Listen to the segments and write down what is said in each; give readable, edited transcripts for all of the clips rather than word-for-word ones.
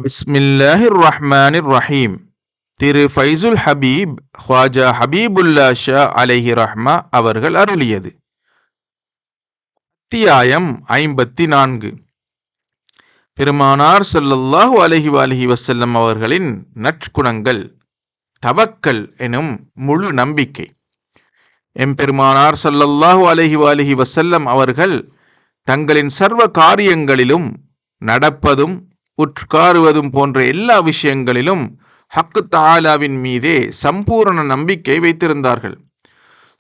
பிஸ்மில்லாஹிர் ரஹ்மானிர் ரஹீம். திரு ஃபைசுல் ஹபீப் ஹ்வாஜா ஹபீபுல்லா ஷா அலைஹி ரஹ்மா அவர்கள் அருளியது. அத்தியாயம் 54. பெருமானார் ஸல்லல்லாஹு அலைஹி வஸல்லம் அவர்களின் நற்குணங்கள். தவக்கல் எனும் முழு நம்பிக்கை. எம்பெருமானார் ஸல்லல்லாஹு அலைஹி வஸல்லம் அவர்கள் தங்களின் சர்வ காரியங்களிலும் நடப்பதும் உட்காருவதும் போன்ற எல்லா விஷயங்களிலும் ஹக்கு தஆலாவின் மீதே சம்பூரண நம்பிக்கை வைத்திருந்தார்கள்.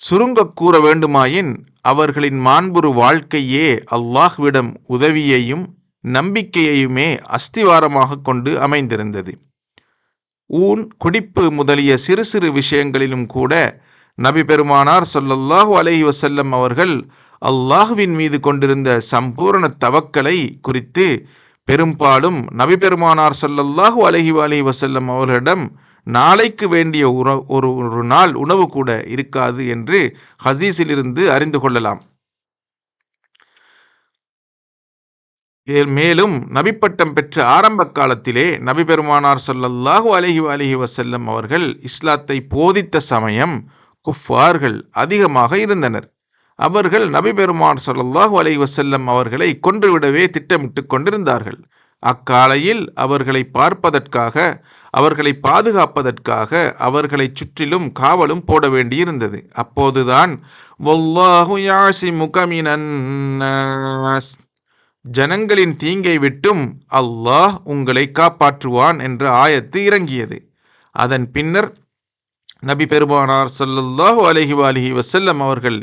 சுருங்க கூற வேண்டுமாயின் அவர்களின் மாண்புறு வாழ்க்கையே அல்லாஹ்விடம் உதவியையும் நம்பிக்கையையுமே அஸ்திவாரமாக கொண்டு அமைந்திருந்தது. ஊன் குடிப்பு முதலிய சிறு சிறு விஷயங்களிலும் கூட நபி பெருமானார் ஸல்லல்லாஹு அலைஹி வஸல்லம் அவர்கள் அல்லாஹ்வின் மீது கொண்டிருந்த சம்பூரண தவக்கலை குறித்து பெரும்பாலும் நபி பெருமானார் ஸல்லல்லாஹு அலைஹி வஸல்லம் அவர்களிடம் நாளைக்கு வேண்டிய ஒரு நாள் உணவு கூட இருக்காது என்று ஹதீஸிலிருந்து அறிந்து கொள்ளலாம். மேலும் நபிப்பட்டம் பெற்ற ஆரம்ப காலத்திலே நபி பெருமானார் ஸல்லல்லாஹு அலைஹி வஸல்லம் அவர்கள் இஸ்லாத்தை போதித்த சமயம் குஃபார்கள் அதிகமாக இருந்தனர். அவர்கள் நபி பெருமானார் ஸல்லல்லாஹு அலைஹி வஸல்லம் அவர்களை கொன்றுவிடவே திட்டமிட்டு கொண்டிருந்தார்கள். அக்காலையில் அவர்களை பார்ப்பதற்காக, அவர்களை பாதுகாப்பதற்காக அவர்களை சுற்றிலும் காவலும் போட வேண்டியிருந்தது. அப்போதுதான் வல்லாஹு யாஸிமுக மினன் நாஸ், ஜனங்களின் தீங்கை விட்டும் அல்லாஹ் உங்களை காப்பாற்றுவான் என்ற ஆயத்து இறங்கியது. அதன் பின்னர் நபி பெருமானார் ஸல்லல்லாஹு அலைஹி வஸல்லம் அவர்கள்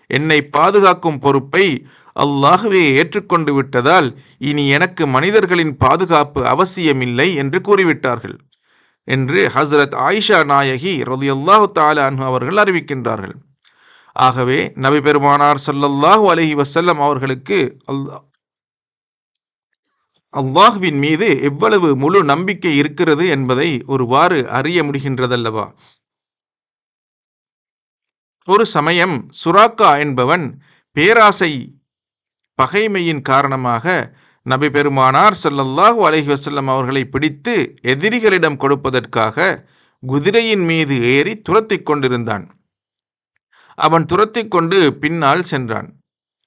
என்னை பாதுகாக்கும் பொறுப்பை அல்லாஹ்வே ஏற்றுக்கொண்டு விட்டதால் இனி எனக்கு மனிதர்களின் பாதுகாப்பு அவசியமில்லை என்று கூறிவிட்டார்கள் என்று ஹஸ்ரத் ஆயிஷா நாயகி ரலியல்லாஹு தஆலா அன்ஹா அவர்கள் அறிவிக்கின்றார்கள். ஆகவே நபி பெருமானார் ஸல்லல்லாஹு அலைஹி வஸல்லம் அவர்களுக்கு அல்லாஹ்வின் மீது எவ்வளவு முழு நம்பிக்கை இருக்கிறது என்பதை ஒருவாறு அறிய முடிகின்றதல்லவா. ஒரு சமயம் சுராக்கா என்பவன் பேராசை பகைமையின் காரணமாக நபி பெருமானார் ஸல்லல்லாஹு அலைஹி வஸல்லம் அவர்களை பிடித்து எதிரிகளிடம் கொடுப்பதற்காக குதிரையின் மீது ஏறி துரத்தி கொண்டிருந்தான். அவன் துரத்தி கொண்டு பின்னால் சென்றான்.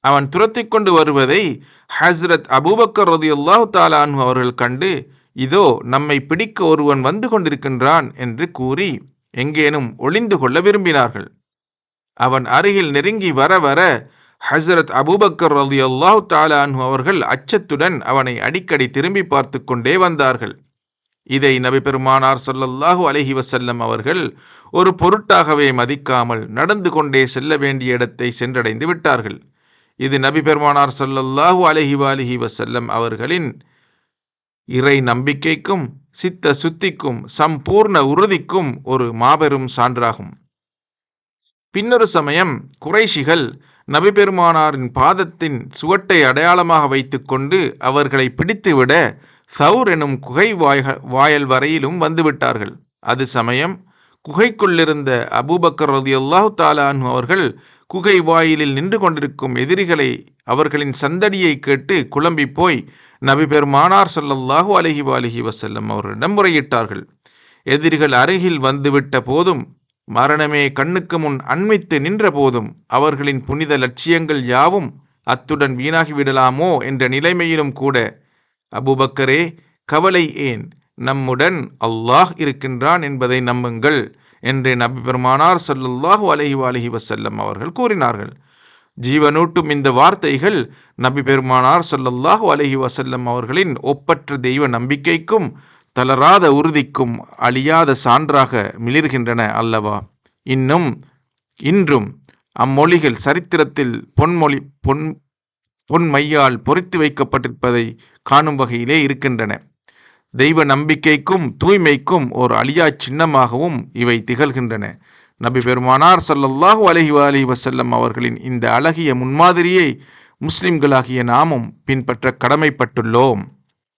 அவன் துரத்தி கொண்டு வருவதை ஹஸ்ரத் அபூபக்கர் ரலியல்லாஹு தஆலா அன்ஹு அவர்கள் கண்டு, இதோ நம்மை பிடிக்க ஒருவன் வந்து கொண்டிருக்கின்றான் என்று கூறி எங்கேனும் ஒளிந்து கொள்ள விரும்பினார்கள். அவன் அருகில் நெருங்கி வர வர ஹஸ்ரத் அபூபக்கர் ரலியல்லாஹு தஆலா அன்ஹு அவர்கள் அச்சத்துடன் அவனை அடிக்கடி திரும்பி பார்த்து கொண்டே வந்தார்கள். இதை நபி பெருமானார் ஸல்லல்லாஹு அலைஹி வஸல்லம் அவர்கள் ஒரு பொருட்டாகவே மதிக்காமல் நடந்து கொண்டே செல்ல வேண்டிய இடத்தை சென்றடைந்து விட்டார்கள். இது நபி பெருமானார் ஸல்லல்லாஹு அலைஹி வஸல்லம் அவர்களின் இறை நம்பிக்கைக்கும் சித்த சுத்திக்கும் சம்பூர்ண உறுதிக்கும் ஒரு மாபெரும் சான்றாகும். பின்னொரு சமயம் குறைஷிகள் நபி பெருமானாரின் பாதத்தின் சுவட்டை அடையாளமாக வைத்து கொண்டு அவர்களை பிடித்துவிட சவுர் எனும் குகை வாயல் வரையிலும் வந்துவிட்டார்கள். அது சமயம் குகைக்குள்ளிருந்த அபூபக்கர் ரலியல்லாஹு தஆலா அன்ஹு அவர்கள் குகை வாயிலில் நின்று கொண்டிருக்கும் எதிரிகளை அவர்களின் சந்தடியை கேட்டு குழம்பி போய் நபி பெருமானார் ஸல்லல்லாஹு அலைஹி வஸல்லம் அவர்களிடம் முறையிட்டார்கள். எதிரிகள் அருகில் வந்துவிட்ட போதும், மரணமே கண்ணுக்கு முன் அண்மித்து நின்ற போதும் அவர்களின் புனித லட்சியங்கள் யாவும் அத்துடன் வீணாகிவிடலாமோ என்ற நிலைமையிலும் கூட, அபூபக்கரே, கவலை ஏன், நம்முடன் அல்லாஹ் இருக்கின்றான் என்பதை நம்புங்கள் என்று நபி பெருமானார் ஸல்லல்லாஹு அலைஹி வஸல்லம் அவர்கள் கூறினார்கள். ஜீவனூட்டும் இந்த வார்த்தைகள் நபி பெருமானார் ஸல்லல்லாஹு அலைஹி வஸல்லம் அவர்களின் ஒப்பற்ற தெய்வ நம்பிக்கைக்கும் தளராத உறுதிக்கும் அழியாத சான்றாக மிளிர்கின்றன அல்லவா. இன்றும் அம்மொழிகள் சரித்திரத்தில் பொன்மையால் பொறித்து வைக்கப்பட்டிருப்பதை காணும் வகையிலே இருக்கின்றன. தெய்வ நம்பிக்கைக்கும் தூய்மைக்கும் ஒரு அழியா சின்னமாகவும் இவை திகழ்கின்றன. நபி பெருமானார் ஸல்லல்லாஹு அலைஹி வஸல்லம் அவர்களின் இந்த அழகிய முன்மாதிரியை முஸ்லிம்களாகிய நாமும் பின்பற்ற கடமைப்பட்டுள்ளோம்.